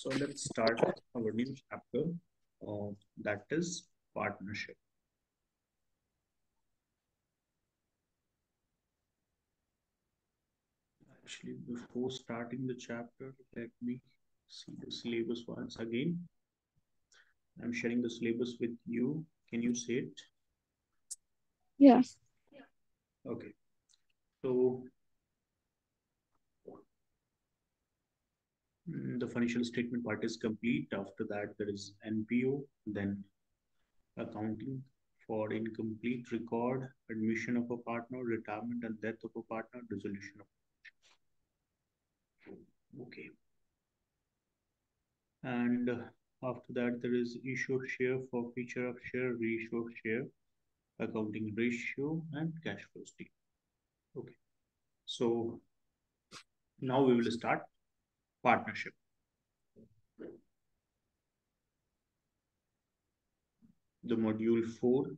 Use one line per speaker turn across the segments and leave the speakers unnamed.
So let's start our new chapter, that is partnership. Actually, before starting the chapter, let me see the syllabus once again. I'm sharing the syllabus with you. Can you see it?
Yeah.
Okay. So the financial statement part is complete. After that, there is NPO, then accounting for incomplete record, admission of a partner, retirement and death of a partner, dissolution of. Okay. And after that, there is issue of share, forfeiture of share, reissue of share, accounting ratio, and cash flow statement. Okay. So now we will start partnership. The module 4,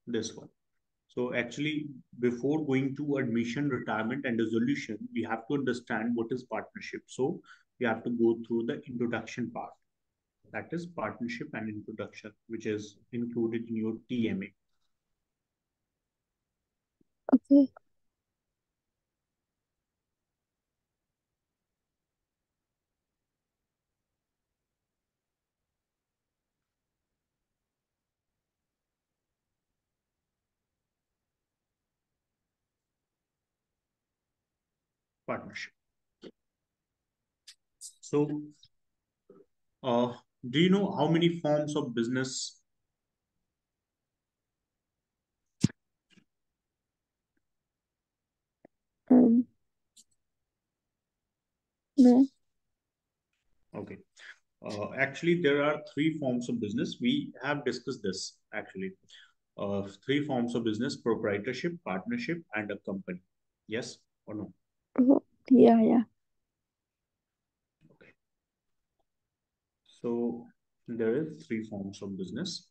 this one. So actually, before going to admission, retirement, and dissolution, we have to understand what is partnership. So we have to go through the introduction part. That is partnership and introduction, which is included in your TMA.
Okay.
Partnership. So, uh, do you know how many forms of business?
No.
Okay. Actually, there are three forms of business. We have discussed this actually. Three forms of business: proprietorship, partnership, and a company. Yes or no?
Oh, yeah.
Okay. So there is three forms of business.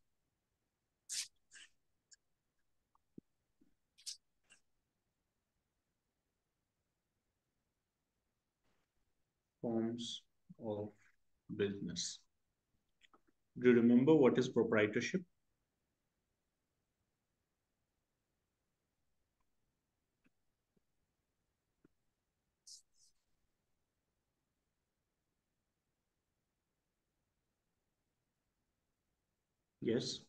Forms of business. Do you remember what is proprietorship? Yes.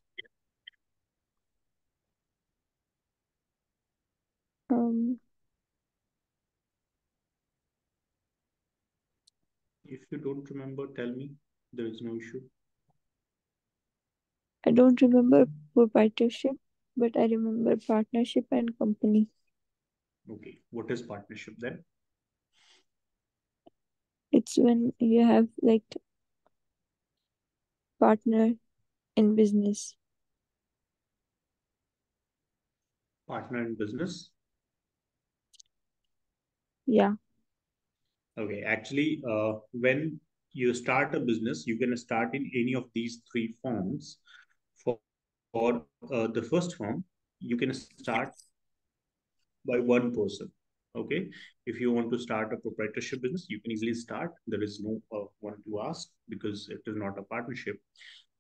Um,
If you don't remember, tell me. There is no issue.
I don't remember proprietorship, but I remember partnership and company.
Okay. What is partnership then?
It's when you have like partner in business.
Partner in business.
Yeah.
Okay. Actually, when you start a business, you can start in any of these three forms. For the first form, you can start by one person. Okay. If you want to start a proprietorship business, you can easily start. There is no one to ask because it is not a partnership.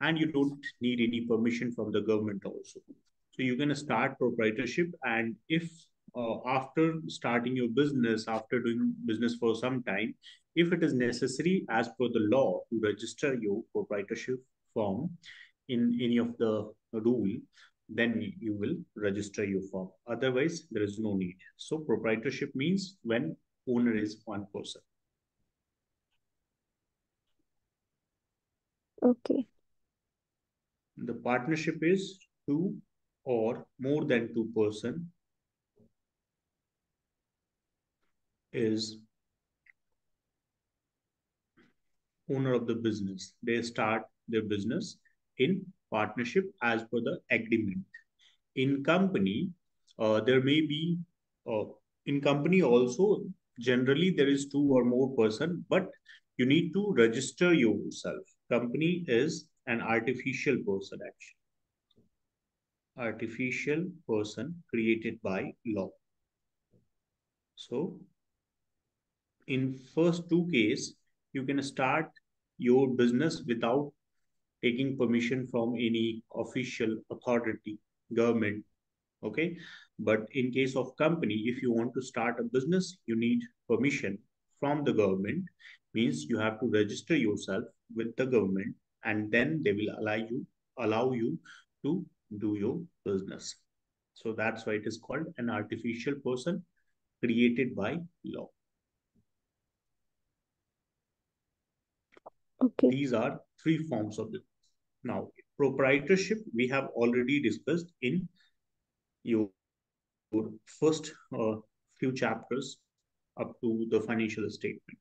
And you don't need any permission from the government also. So you can start proprietorship, and if after starting your business, after doing business for some time, if it is necessary as per the law to register your proprietorship firm in any of the rule, then you will register your firm. Otherwise, there is no need. So proprietorship means when owner is one person.
Okay.
The partnership is two or more than two-person is owner of the business. They start their business in partnership as per the agreement. In company, there may be uh, in company also generally there is two or more person, but you need to register yourself. Company is an artificial person actually, artificial person created by law. So in first two case, you can start your business without taking permission from any official authority, government. Okay. But in case of company, if you want to start a business, you need permission from the government. Means you have to register yourself with the government, and then they will allow you to do your business. So that's why it is called an artificial person created by law.
Okay.
These are three forms of business. Now, proprietorship we have already discussed in your first few chapters up to the financial statement.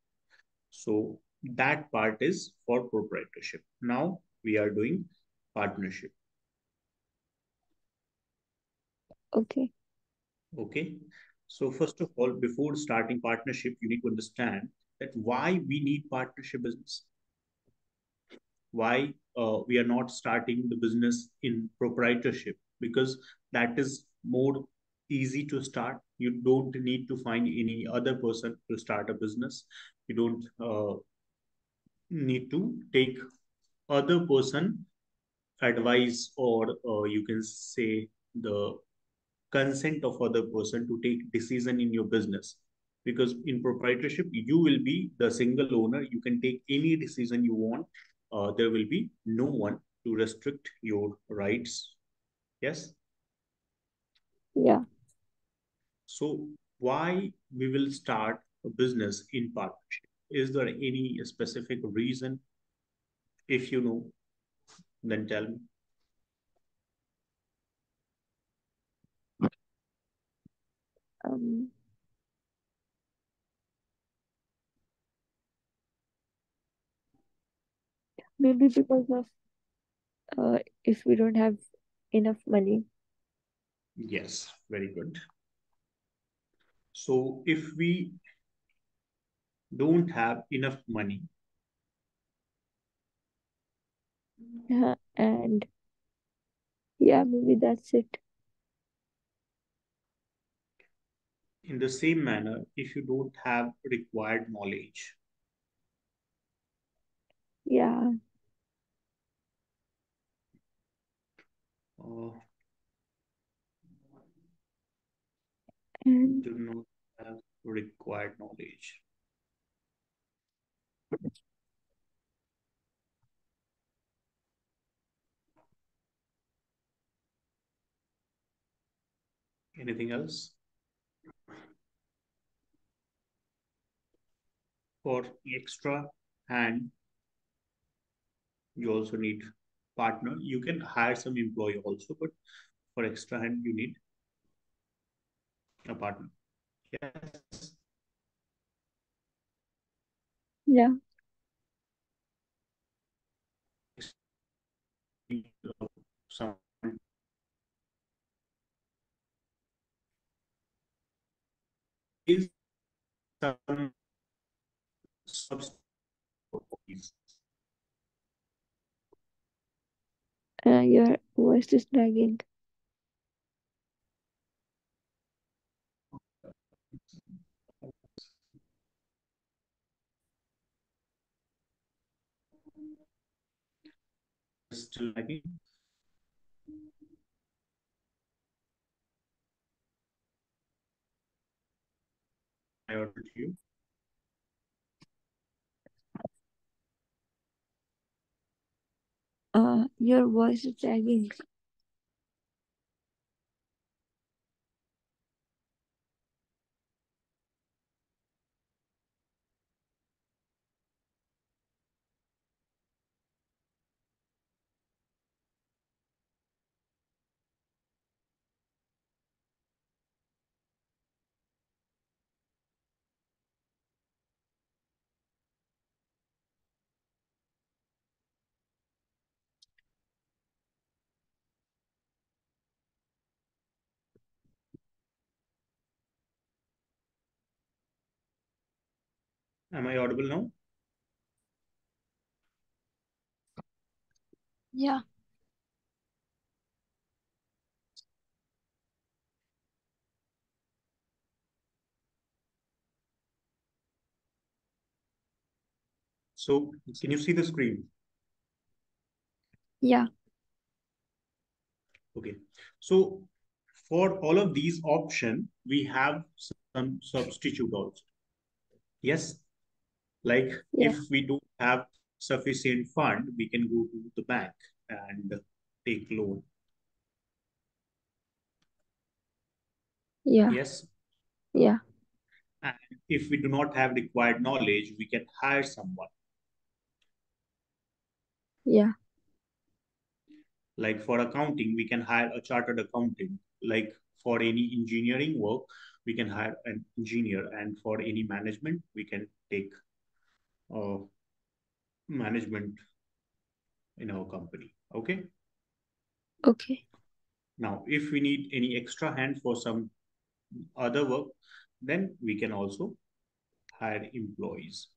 So that part is for proprietorship. Now we are doing partnership.
Okay.
Okay. So first of all, before starting partnership, you need to understand that why we need partnership business. Why we are not starting the business in proprietorship, because that is more easy to start. You don't need to find any other person to start a business. You don't need to take other person advice, or you can say the consent of other person to take decision in your business. Because in proprietorship you will be the single owner, you can take any decision you want. There will be no one to restrict your rights. Yes.
Yeah.
So why we will start a business in partnership? Is there any specific reason? If you know, then tell me.
Um. Maybe because of if we don't have enough money.
Yes, very good. So if we don't have enough money,
Yeah. And yeah, maybe that's it.
in the same manner, if you don't have required knowledge,
Yeah.
uh,
And
do not have required knowledge. Anything else? For extra hand, you also need partner. You can hire some employee also, but for extra hand, you need a partner. Yes.
yeah.
Some is some substitutes.
Your voice is lagging.
Still lagging. I order to you.
Your voice is lagging.
Am I audible now?
Yeah.
So can you see the screen?
Yeah.
Okay. So for all of these options, we have some substitute also. Yes. Like
Yeah.
if we don't have sufficient fund, we can go to the bank and take loan.
Yeah.
Yes.
Yeah.
And if we do not have required knowledge, we can hire someone.
Yeah.
Like for accounting, we can hire a chartered accountant. Like for any engineering work, we can hire an engineer. And for any management, we can take management in our company. Okay.
Okay.
Now, if we need any extra hand for some other work, then we can also hire employees.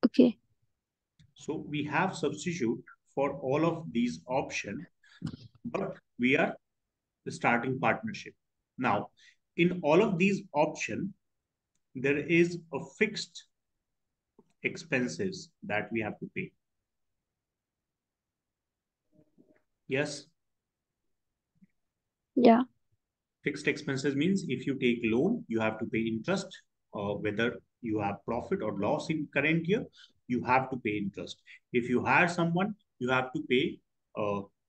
Okay.
So we have substitute for all of these options, but we are starting partnership. Now, in all of these options, there is a fixed expenses that we have to pay. Yes,
Yeah.
fixed expenses means if you take loan, you have to pay interest, whether you have profit or loss in current year, you have to pay interest. If you hire someone, you have to pay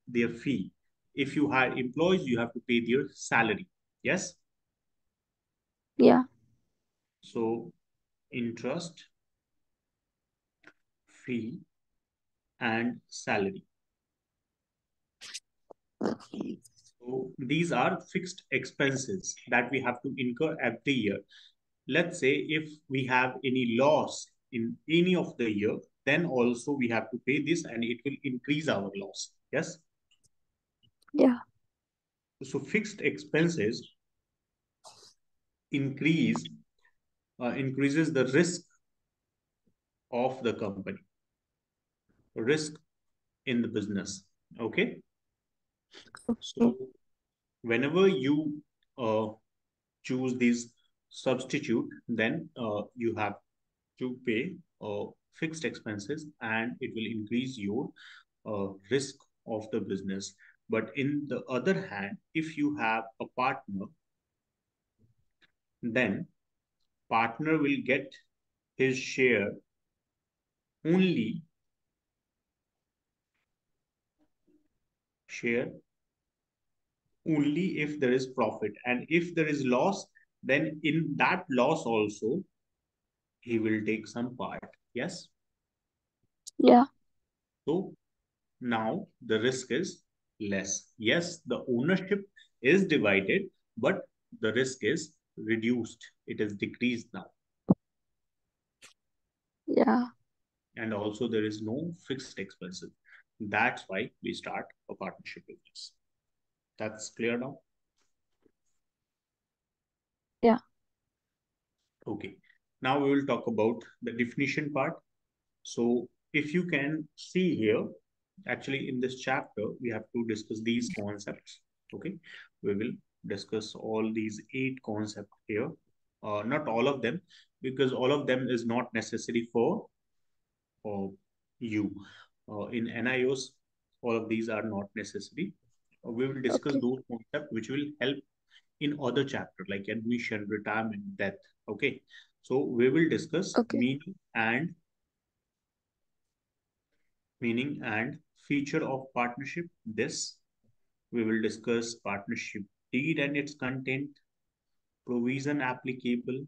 their fee. If you hire employees, you have to pay their salary. Yes.
Yeah.
So interest, fee, and salary. So these are fixed expenses that we have to incur every year. Let's say if we have any loss in any of the year, then also we have to pay this and it will increase our loss. Yes.
Yeah.
So fixed expenses increase increases the risk of the company, risk in the business. Okay.
Okay.
So whenever you choose these substitute, then you have to pay fixed expenses and it will increase your risk of the business. But in the other hand, if you have a partner, then partner will get his only share only if there is profit, and if there is loss, then in that loss also he will take some part. Yes.
Yeah.
So now the risk is less. Yes, the ownership is divided, but the risk is reduced. It is decreased now.
Yeah.
And also there is no fixed expenses. That's why we start a partnership business. That's clear now?
Yeah.
Okay. Now we will talk about the definition part. So if you can see here, actually in this chapter, we have to discuss these concepts. Okay. We will discuss all these 8 concepts here. Not all of them, because all of them is not necessary for you. In NIOS, all of these are not necessary. We will discuss
Okay.
those concepts which will help in other chapter like admission, retirement, death. Okay. So we will discuss
Okay.
meaning and feature of partnership. This we will discuss partnership deed and its content, provision applicable,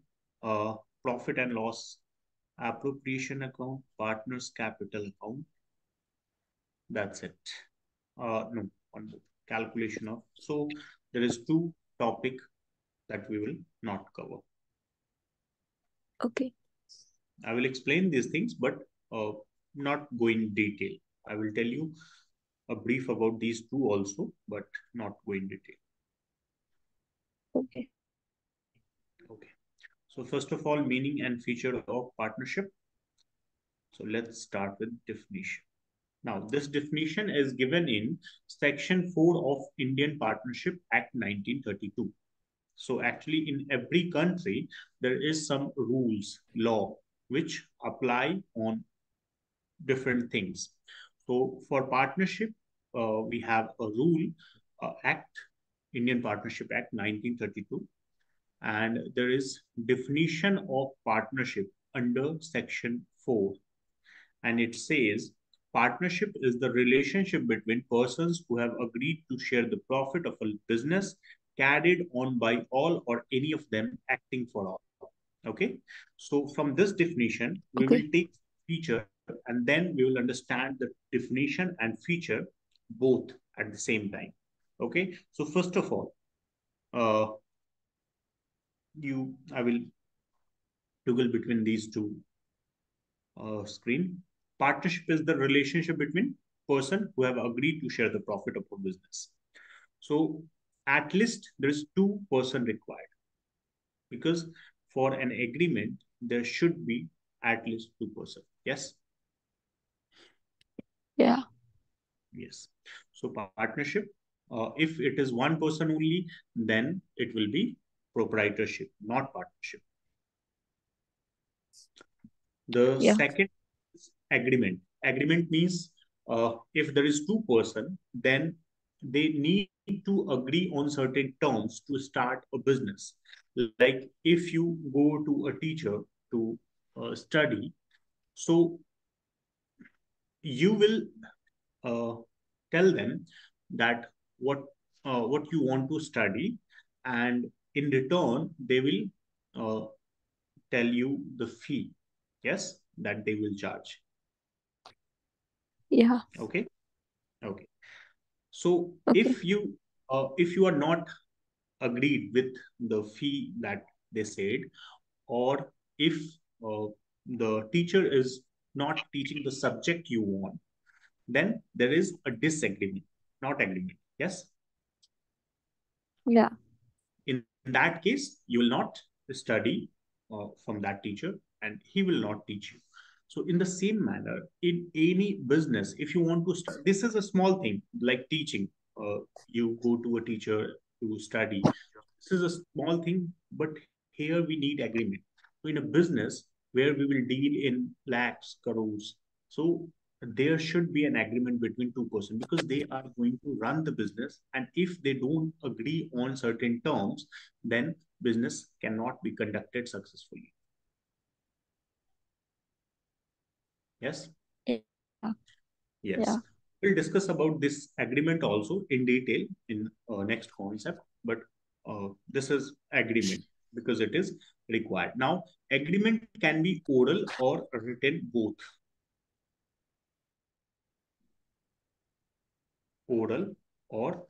profit and loss, appropriation account, partners capital account. That's it. No, one more. Calculation of. So there is 2 topic that we will not cover.
Okay.
I will explain these things, but not go in detail. I will tell you a brief about these 2 also, but not go in detail.
Okay.
Okay. So first of all, meaning and feature of partnership. So let's start with definition. Now, this definition is given in Section 4 of Indian Partnership Act 1932. So actually, in every country, there is some rules, law. which apply on different things. So for partnership, we have a rule, Act, Indian Partnership Act 1932, and there is definition of partnership under Section 4, and it says partnership is the relationship between persons who have agreed to share the profit of a business carried on by all or any of them acting for all. Okay, so from this definition we will
Okay.
take feature and then we will understand the definition and feature both at the same time. Okay, so first of all, uh, you I will toggle between these two screen. Partnership is the relationship between person who have agreed to share the profit of a business. So at least there is two-person required, because for an agreement there should be at least two-person. Yes,
Yeah.
yes. So partnership, if it is one person only, then it will be proprietorship, not partnership. The
Yeah.
second is agreement. Agreement means if there is two-person, then they need to agree on certain terms to start a business. Like if you go to a teacher to study, so you will uh, tell them that what you want to study, and in return they will uh, tell you the fee, yes, that they will charge.
Yeah.
Okay. Okay. So
Okay.
if you are not agreed with the fee that they said, or if the teacher is not teaching the subject you want, then there is a disagreement, not agreement. Yes.
Yeah.
In that case, you will not study from that teacher, and he will not teach you. So in the same manner, in any business, if you want to start, this is a small thing like teaching. You go to a teacher to study, this is a small thing, but here we need agreement. So in a business where we will deal in lakhs, crores, so there should be an agreement between two-person, because they are going to run the business, and if they don't agree on certain terms, then business cannot be conducted successfully. Yes.
Yeah.
Yes,
Yeah.
we'll discuss about this agreement also in detail in next concept, but this is agreement because it is required. Now agreement can be oral or written, both. Oral or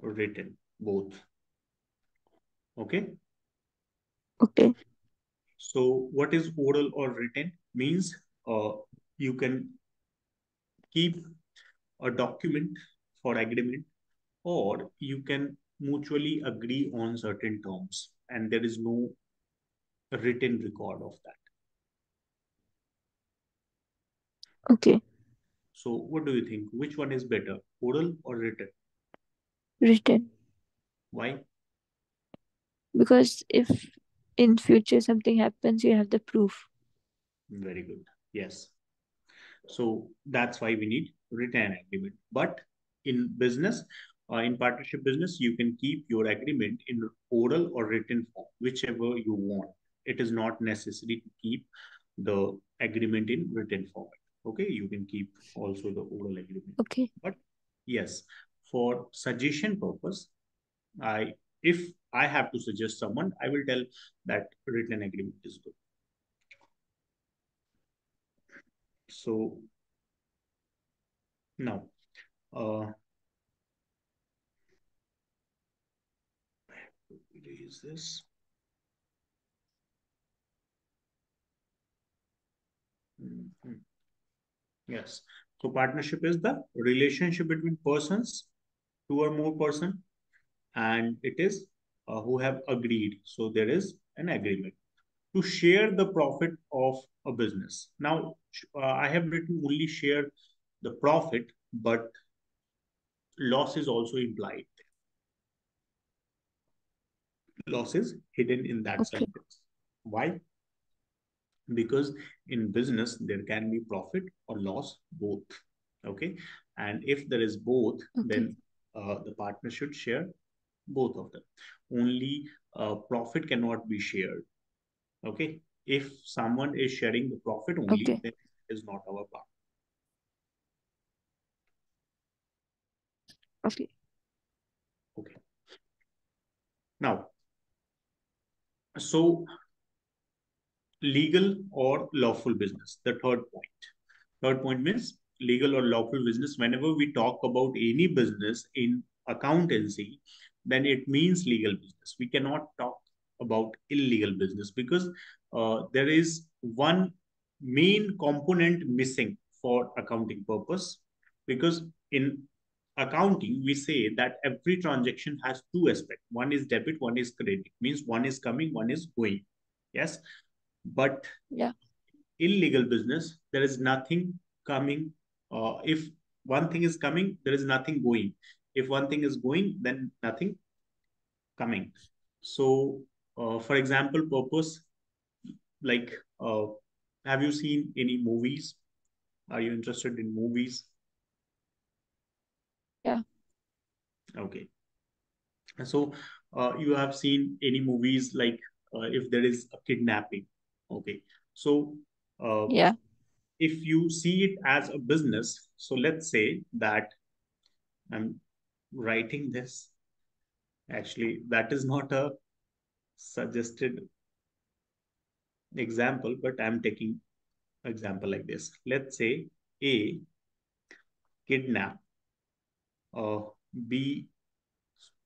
written, both. Okay.
Okay.
So what is oral or written means, uh, you can keep a document for agreement, or you can mutually agree on certain terms and there is no written record of that.
Okay.
So what do you think, which one is better, oral or written?
Written.
Why?
Because if in future something happens, you have the proof.
Very good. Yes. So that's why we need written agreement. But in business, in partnership business, you can keep your agreement in oral or written form, whichever you want. It is not necessary to keep the agreement in written format. Okay, you can keep also the oral agreement.
Okay.
But yes, for suggestion purpose, I if I have to suggest someone, I will tell that written agreement is good. So now, uh, erase this. Mhm. Yes. So partnership is the relationship between persons, two or more person, and it is who have agreed. So there is an agreement to share the profit of a business. Now, I have written only share the profit, but loss is also implied. Loss is hidden in that
Okay.
sentence. Why? because in business there can be profit or loss both. Okay, and if there is both,
Okay.
then the partner should share both of them. Only profit cannot be shared. Okay, if someone is sharing the profit only,
Okay.
then it is not our part.
Okay.
Okay, now, so legal or lawful business, the third point means legal or lawful business. Whenever we talk about any business in accountancy, then it means legal business. We cannot talk about illegal business because there is one main component missing for accounting purpose. Because in accounting, we say that every transaction has two aspects. One is debit, one is credit. Means one is coming, one is going. Yes, but
Yeah.
illegal business, there is nothing coming. If one thing is coming, there is nothing going. If one thing is going, then nothing coming. So, for example, purpose, like, have you seen any movies? Are you interested in movies?
Yeah.
Okay. So, you have seen any movies like if there is a kidnapping? Okay. So, uh,
Yeah.
if you see it as a business, so let's say that I'm writing this. Actually, that is not a suggested example, but I'm taking example like this. Let's say A kidnap, B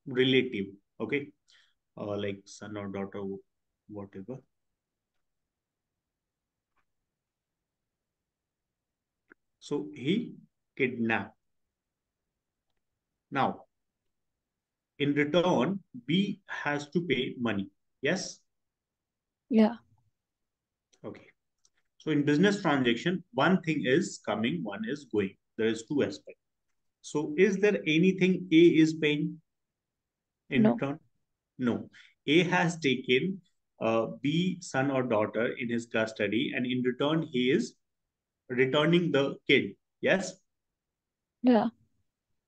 relative, okay, like son or daughter, whatever. So he kidnapped. Now, in return, B has to pay money. Yes,
Yeah.
okay. So in business transaction, one thing is coming, one is going. There is two aspects. So is there anything A is paying in
No.
return? No. A has taken B son or daughter in his custody, and in return he is returning the kid. Yes.
Yeah.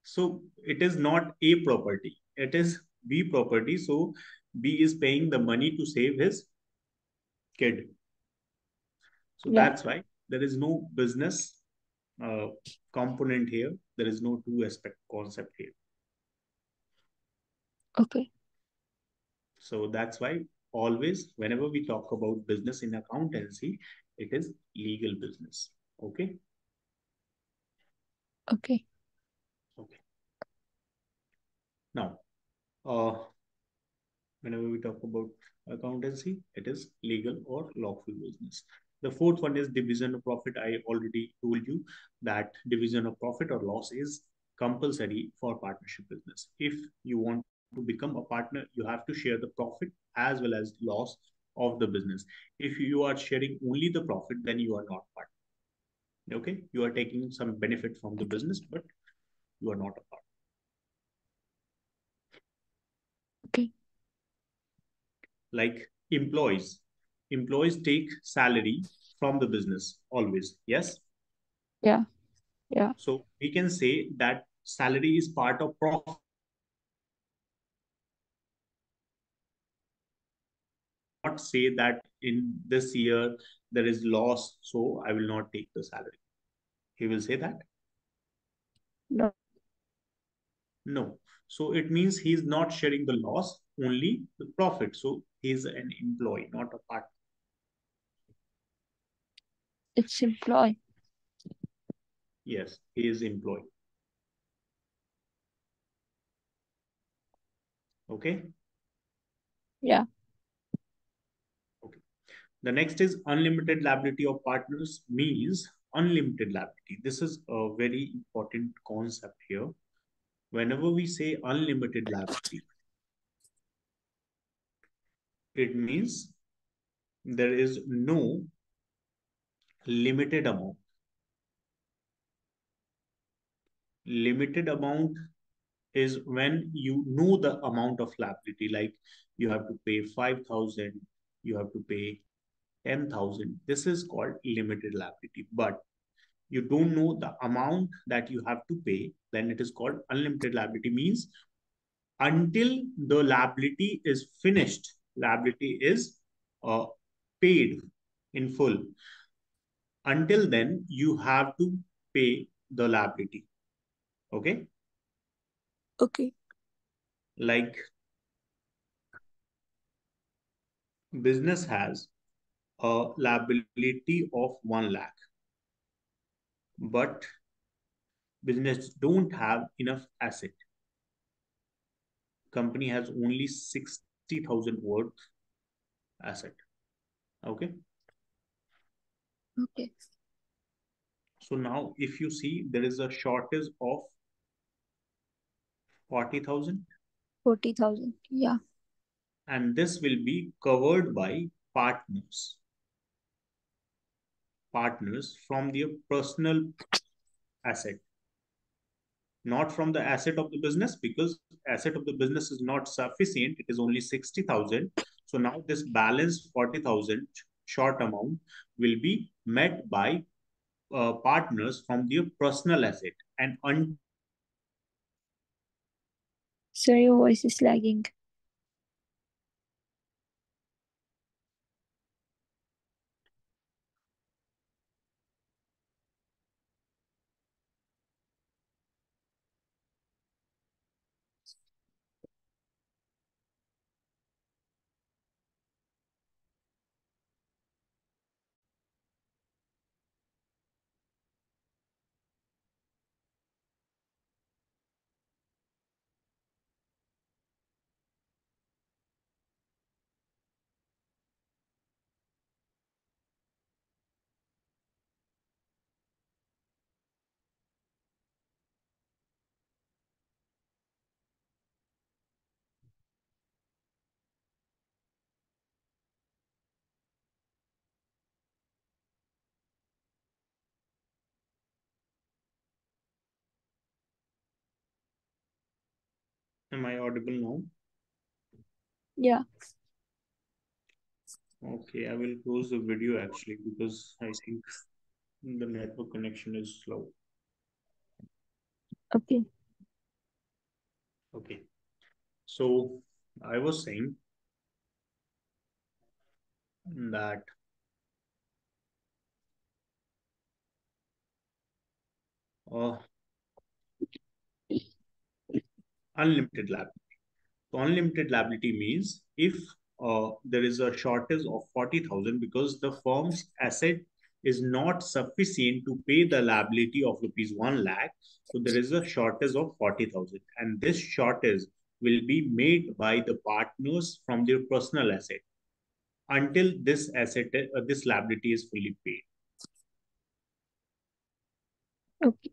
So it is not A property. It is B property. So B is paying the money to save his kid. So
Yeah.
that's why there is no business uh, component here. There is no two aspect concept here.
Okay.
So that's why always, whenever we talk about business in accountancy, it is legal business. Okay.
Okay.
Okay. Now, uh, whenever we talk about accountancy, it is legal or lawful business. The fourth one is division of profit. I already told you that division of profit or loss is compulsory for partnership business. If you want to become a partner, you have to share the profit as well as loss of the business. If you are sharing only the profit, then you are not partner. Okay, you are taking some benefit from the
Okay.
business, but you are not a partner.
Okay.
Like employees take salary from the business always. Yes,
Yeah. Yeah.
so we can say that salary is part of profit. Not say that in this year there is loss, so I will not take the salary. He will say that
No.
no. So it means he is not sharing the loss, only the profit. So he is an employee, not a partner.
It's employee.
Yes, he is employee. Okay.
Yeah.
Okay. The next is unlimited liability of partners means unlimited liability. This is a very important concept here. Whenever we say unlimited liability, it means there is no limited amount. Limited amount is when you know the amount of liability, like you have to pay 5,000, you have to pay 10,000. This is called limited liability. But you don't know the amount that you have to pay, then it is called unlimited liability. Means until the liability is finished, liability is uh, paid in full. Until then, you have to pay the liability. Okay.
Okay.
Like business has a liability of 1 lakh, but business don't have enough asset. Company has only 60,000 worth asset. Okay.
Okay.
So now if you see there is a shortage of 40,000,
40,000. Yeah.
and this will be covered by partners from their personal asset, not from the asset of the business, because asset of the business is not sufficient. It is only 60,000. So now this balance 40,000 short amount will be met by partners from their personal asset. And
So your voice is lagging.
am I audible now?
Yeah.
Okay, I will close the video actually because I think the network connection is slow.
Okay.
Okay, so I was saying that uh, unlimited liability. So unlimited liability means if there is a shortage of 40,000 because the firm's asset is not sufficient to pay the liability of rupees 1 lakh. So there is a shortage of 40,000, and this shortage will be made by the partners from their personal asset until this liability is fully paid.
Okay.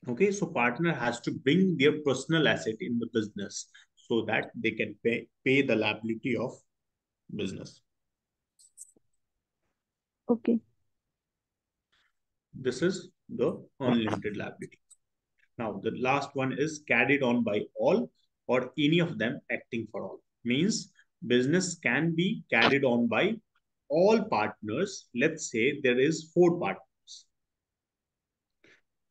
Okay, so partner has to bring their personal asset in the business so that they can pay the liability of business.
Okay.
This is the unlimited liability. Now, the last one is carried on by all or any of them acting for all. Means business can be carried on by all partners. Let's say there is 4 partners.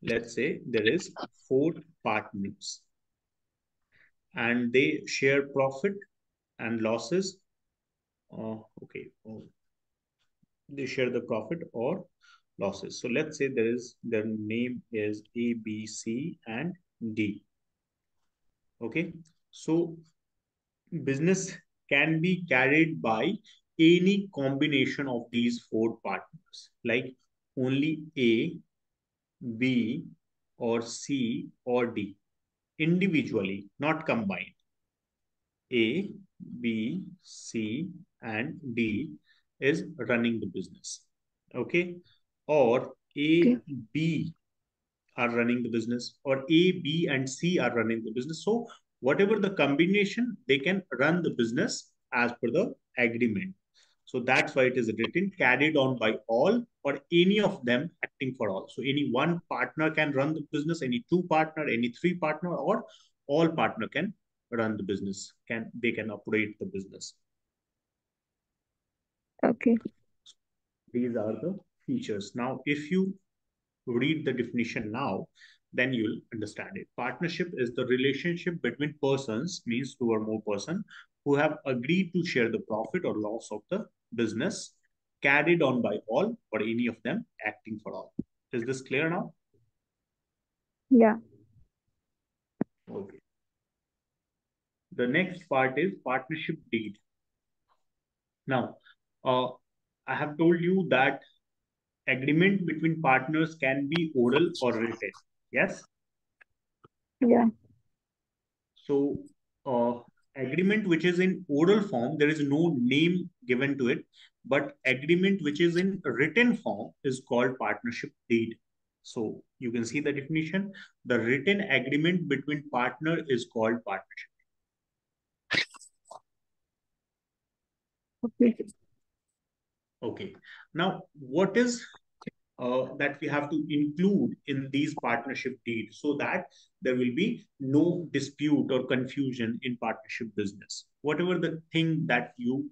Let's say there is 4 partners and they share profit and losses. Okay, they share the profit or losses. So let's say there is their name is A, B, C, and D. Okay, so business can be carried by any combination of these 4 partners, like only A, B, or C, or D, individually, not combined. A, B, C, and D is running the business. Okay. Or
Okay.
A, B are running the business, or A, B, and C are running the business. So, whatever the combination, they can run the business as per the agreement. So, that's why it is written carried on by all or any of them acting for all. So, any one partner can run the business, any 2 partner, any 3 partner, or all partner can run the business, they can operate the business.
Okay.
These are the features. Now, if you read the definition now, then you'll understand it. Partnership is the relationship between persons, means two or more person, who have agreed to share the profit or loss of the business carried on by all or any of them acting for all. Is this clear now?
Yeah.
Okay. The next part is partnership deed. Now, uh, I have told you that agreement between partners can be oral or written. Yes.
Yeah.
So, agreement which is in oral form, there is no name given to it, but agreement which is in written form is called partnership deed. So, you can see the definition. The written agreement between partner is called partnership.
Okay.
Okay. Now, what is that we have to include in these partnership deeds so that there will be no dispute or confusion in partnership business? Whatever the thing that you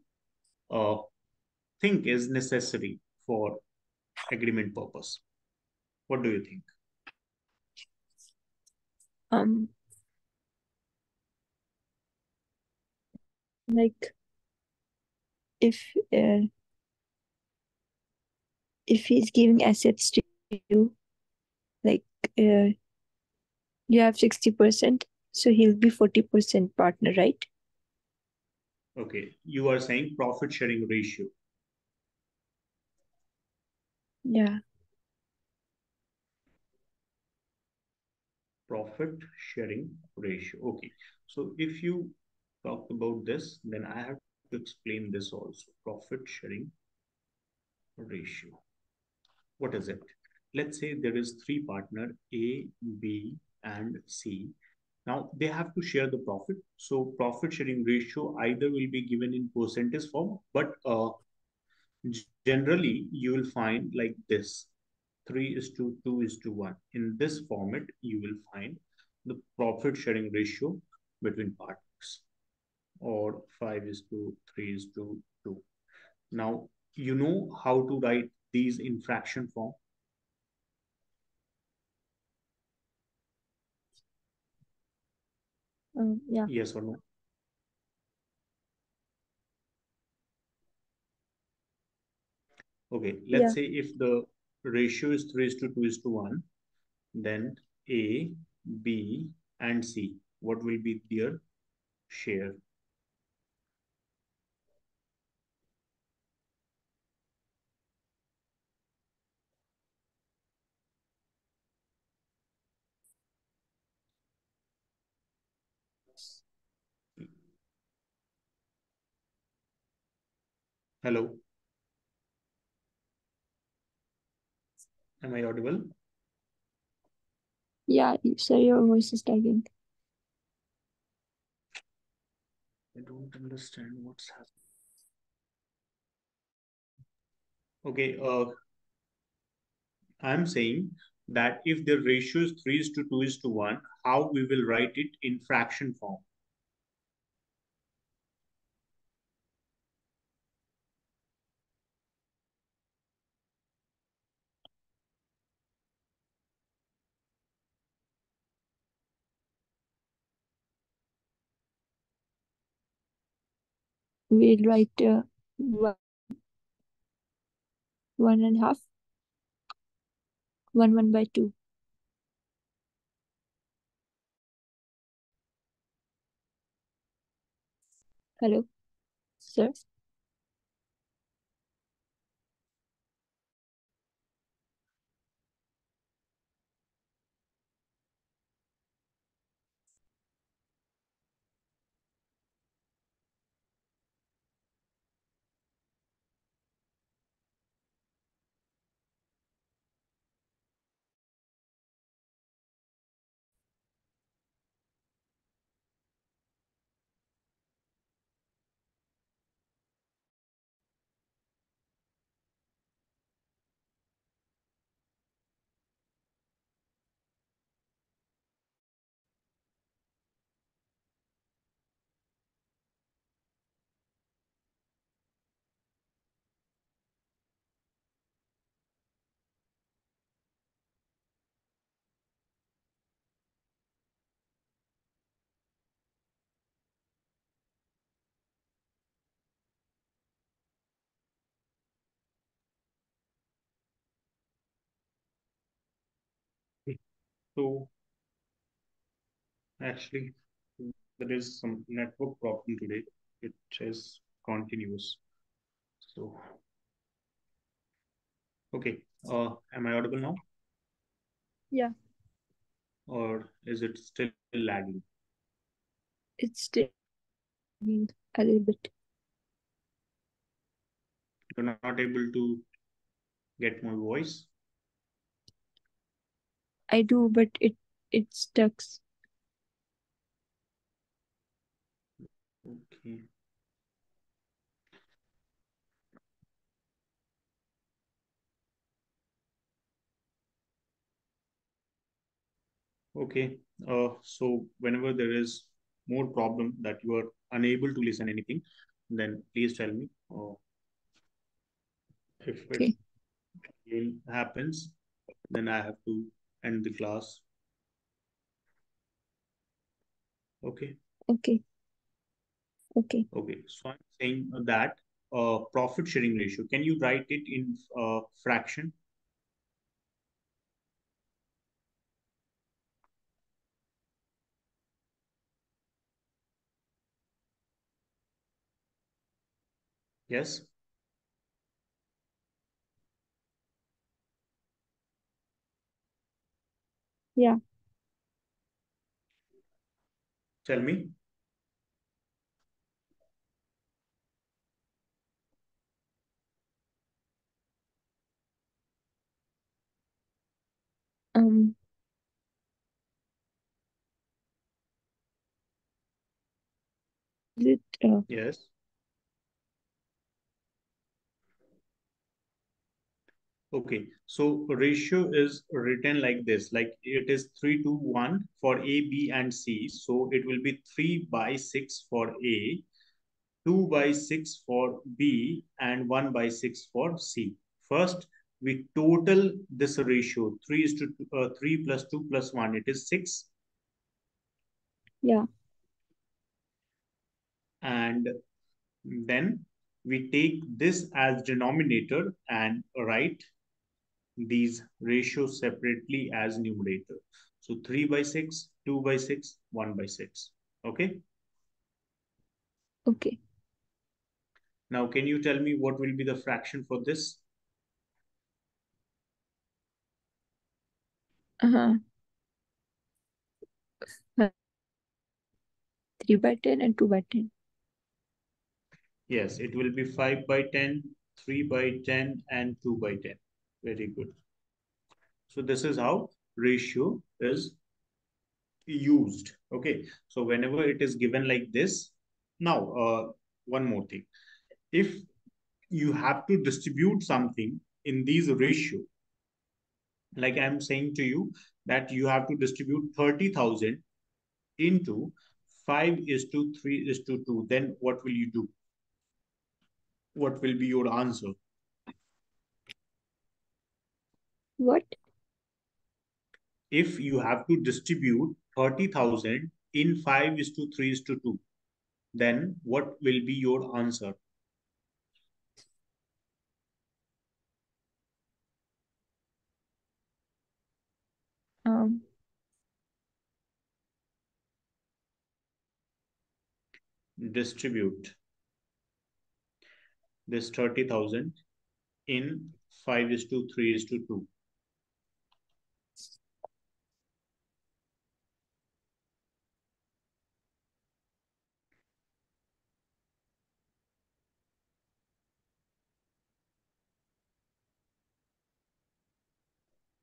uh, think is necessary for agreement purpose. What do you think?
Um, like if uh, if he's giving assets to you, like uh, you have 60%, so he'll be 40% partner, right?
Okay, you are saying profit sharing ratio.
Yeah.
Profit sharing ratio. Okay, so if you talk about this, then I have to explain this also. Profit sharing ratio. What is it? Let's say there is three partner A, B, and C. Now they have to share the profit. So profit sharing ratio either will be given in percentage form, but generally you will find like this: 3 is to 2 is to 1. In this format, you will find the profit sharing ratio between partners, or 5 is to 3 is to 2. Now, you know how to write these in fraction form?
Yeah.
Yes or no? Okay, let's
Yeah.
say if the ratio is 3 is to 2 is to 1, then A, B, and C, what will be their share? Hello, am I audible?
Yeah. So your voice is lagging.
I don't understand what's happening. Okay, I'm saying that if the ratio is 3 is to 2 is to 1, how we will write it in fraction form?
We'll write one, 1.5, 1/2. Hello, sir.
So actually, there is some network problem today. It is continuous. So okay, am I audible now,
Yeah,
or is it still lagging?
it's still a little bit.
You're not able to get my voice.
I do, but it stucks.
Okay. Okay. So whenever there is more problem that you are unable to listen anything, then please tell me. If it
Okay,
again happens, then I have to end the class. Okay.
okay, okay.
Okay. So I'm saying that profit sharing ratio. Can you write it in fraction? Yes.
Yeah.
Tell me.
Um. Is it?
Yes. Okay, so ratio is written like this, like it is 3 to 1 for A, B, and C. So it will be 3 by 6 for A, 2 by 6 for B, and 1 by 6 for C. First, we total this ratio 3 is to 3 plus 2 plus 1, it is 6.
Yeah.
And then we take this as denominator and write these ratios separately as numerator. So 3 by 6, 2 by 6, 1 by 6. Okay.
Okay.
Now, can you tell me what will be the fraction for this?
Uh-huh. 3/10 and 2/10.
Yes, it will be 5 by 10, 3 by 10, and 2 by 10. Very good. So this is how ratio is used. Okay. So whenever it is given like this, now one more thing. If you have to distribute something in these ratio, like I'm saying to you that you have to distribute 30,000 into 5 is to 3 is to 2, then what will you do? What will be your answer?
What?
If you have to distribute 30,000 in 5 is to 3 is to 2, then what will be your answer?
Um.
Distribute this 30,000 in 5 is to 3 is to 2.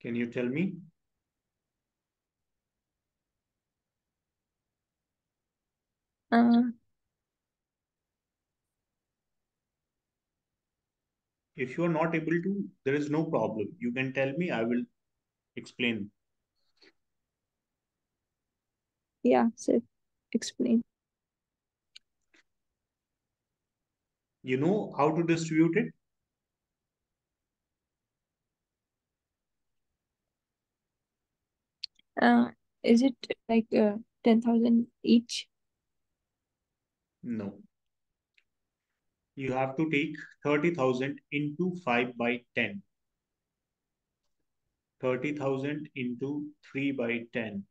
Can you tell me?
Uh.
If you are not able to, there is no problem. You can tell me, I will explain.
Yeah. So, explain.
You know how to distribute it?
Uh. Is it like 10,000 each?
No. You have to take 30,000 into 5 by 10. 30,000 into 3 by 10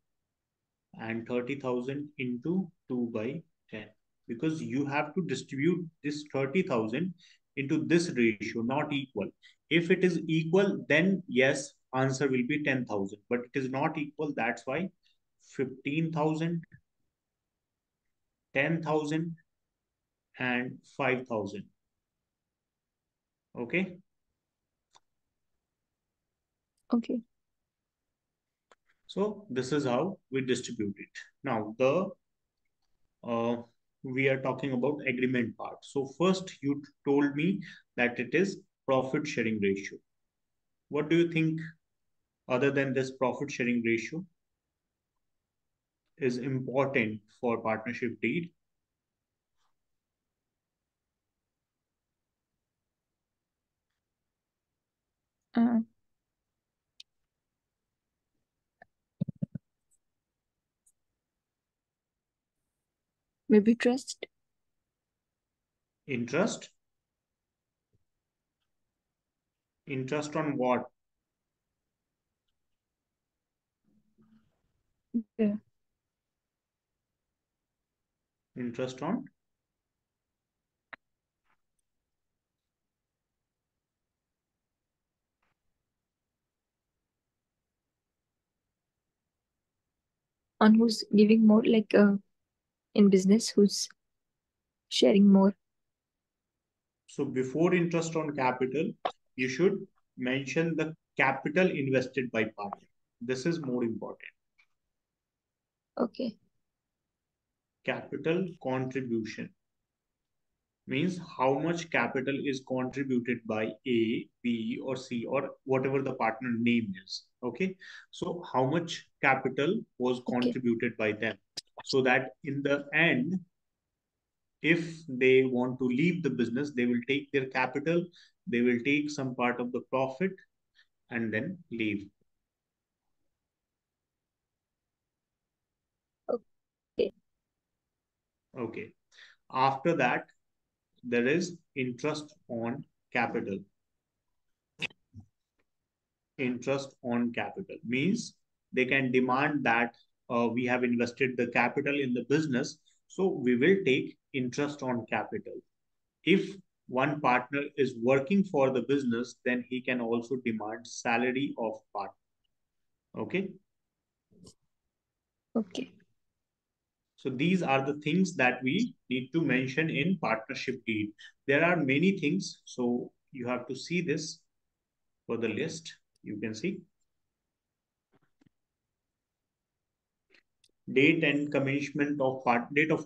and 30,000 into 2 by 10, because you have to distribute this 30,000 into this ratio, not equal. If it is equal, then yes, answer will be 10,000, but it is not equal. That's why 15,000, 10,000 and 5,000. Okay.
Okay.
So this is how we distribute it. Now uh, we are talking about agreement part. So first you told me that it is profit sharing ratio. What do you think other than this profit sharing ratio is important for partnership deed?
Uh, Maybe trust.
Interest? Interest on what?
Yeah.
Interest on?
On who's giving more, like in business, who's sharing more.
So before interest on capital, you should mention the capital invested by partner. This is more important.
Okay.
Capital contribution means how much capital is contributed by A, B, or C, or whatever the partner name is. Okay. So, how much capital was
Okay.
contributed by them, so that in the end, if they want to leave the business, they will take their capital, they will take some part of the profit, and then leave.
Okay.
Okay. After that, there is interest on capital. Interest on capital means they can demand that we have invested the capital in the business, so we will take interest on capital. If one partner is working for the business, then he can also demand salary of partner. Okay.
Okay.
So these are the things that we need to mention in partnership deed. There are many things, so you have to see this for the list. You can see date of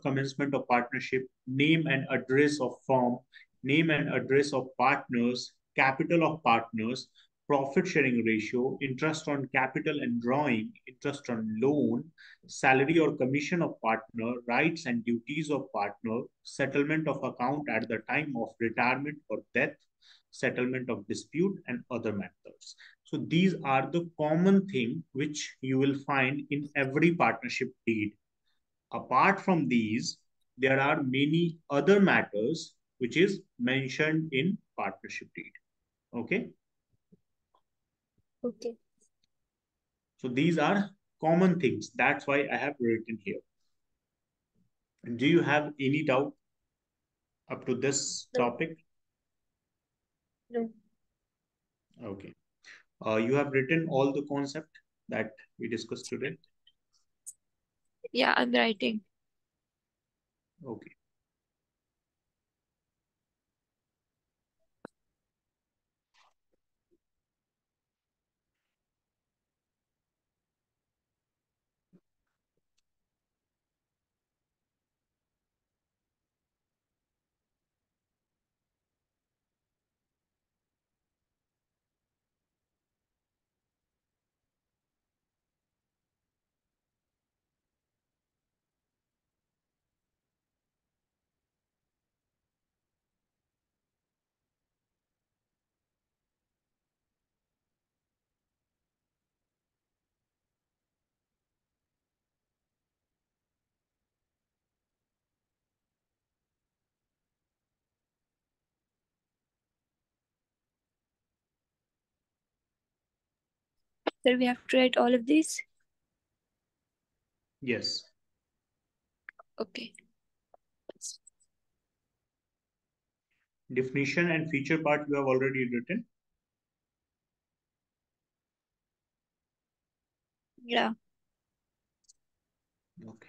commencement of partnership, name and address of firm, name and address of partners, capital of partners, profit sharing ratio, interest on capital and drawing, interest on loan, salary or commission of partner, rights and duties of partner, settlement of account at the time of retirement or death, settlement of dispute, and other matters. So these are the common thing which you will find in every partnership deed. Apart from these, there are many other matters which is mentioned in partnership deed. Okay.
Okay.
So these are common things. That's why I have written here. Do you have any doubt up to this
No.
topic?
No.
Okay. You have written all the concept that we discussed today.
Yeah, I'm writing.
Okay.
Sir, we have to write all of these?
Yes.
Okay.
Definition and feature part you have already written.
Yeah.
Okay.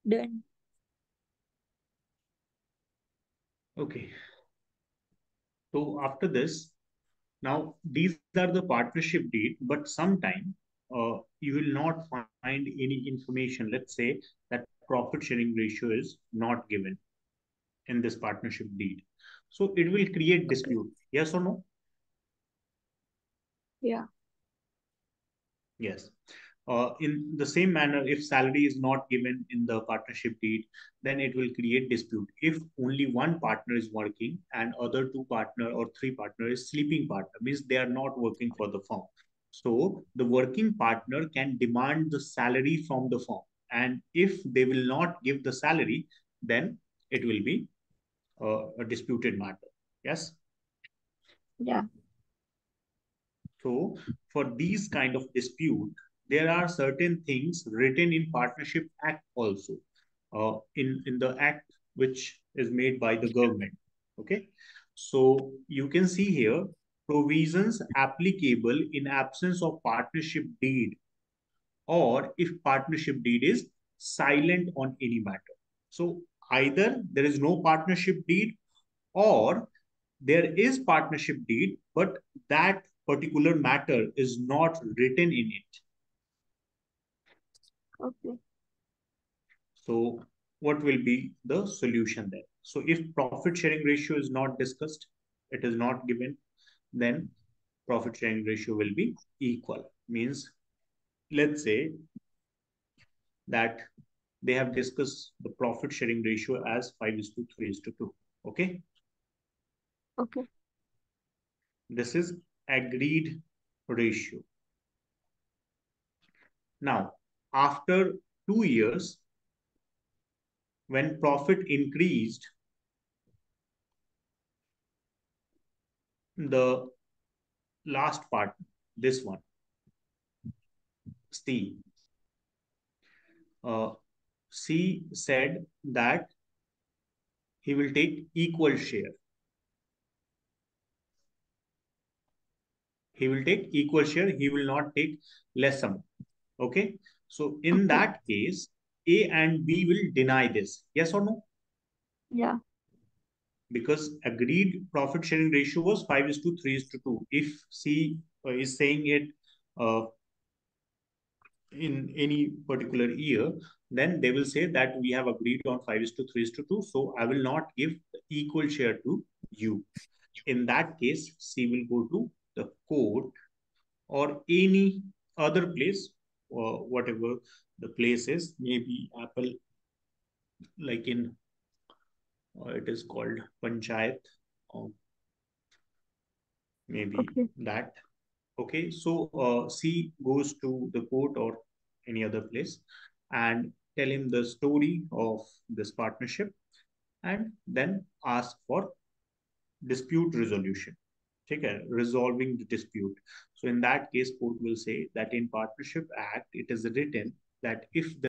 Done.
Okay. So after this, now these are the partnership deed, but sometime you will not find any information. Let's say that profit sharing ratio is not given in this partnership deed. So it will create
Okay.
dispute. Yes or no?
Yeah.
Yes. In the same manner, if salary is not given in the partnership deed, then it will create dispute. If only one partner is working and other two partner or three partner is sleeping partner, means they are not working for the firm. So the working partner can demand the salary from the firm. And if they will not give the salary, then it will be a disputed matter. Yes.
Yeah.
So for these kind of dispute, there are certain things written in Partnership Act also, in the act which is made by the government. Okay, so you can see here provisions applicable in absence of partnership deed, or if partnership deed is silent on any matter. So either there is no partnership deed, or there is partnership deed, but that particular matter is not written in it.
Okay.
So what will be the solution there? So if profit sharing ratio is not discussed, it is not given, then profit sharing ratio will be equal. Means, let's say that they have discussed the profit sharing ratio as 5 is to 3 is to 2. Okay.
Okay.
This is agreed ratio. Now, after 2 years, when profit increased, the last part, this one, C, uh, C said that he will take equal share. He will take equal share. He will not take less amount. Okay. So in
Okay.
that case, A and B will deny this. Yes or no?
Yeah.
Because agreed profit sharing ratio was 5 is to 3 is to 2. If C is saying it uh, in any particular year, then they will say that we have agreed on 5:3:2, so I will not give equal share to you. In that case, C will go to the court or any other place, whatever the place is, maybe Apple, like in it is called Panchayat, or maybe
Okay.
that. Okay, so C goes to the court or any other place and tell him the story of this partnership, and then ask for dispute resolution. Okay, resolving the dispute. So in that case, court will say that in Partnership Act, it is written that if the